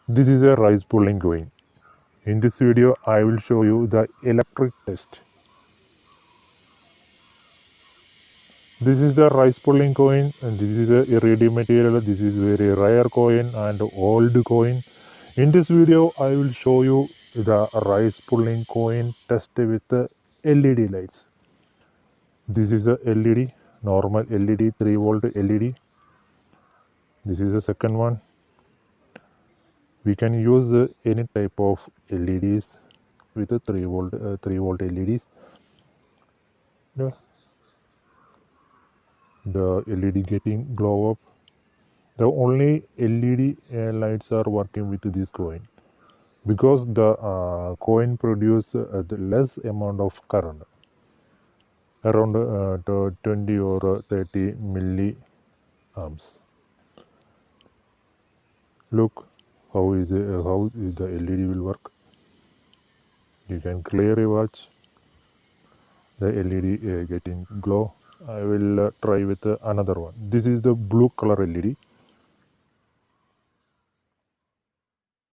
This is a rice pulling coin. In this video, I will show you the electric test. This is the rice pulling coin, and this is a iridium material. This is very rare coin and old coin. In this video, I will show you the rice pulling coin test with the LED lights. This is a LED, normal LED, 3-volt LED. This is the second one. We can use any type of LEDs with a 3-volt LEDs. The LED getting glow up. The only LED lights are working with this coin because the coin produce the less amount of current, around 20 or 30 milliamps. Look how is the LED will work. You can clearly watch the LED getting glow. I will try with another one. This is the blue color LED.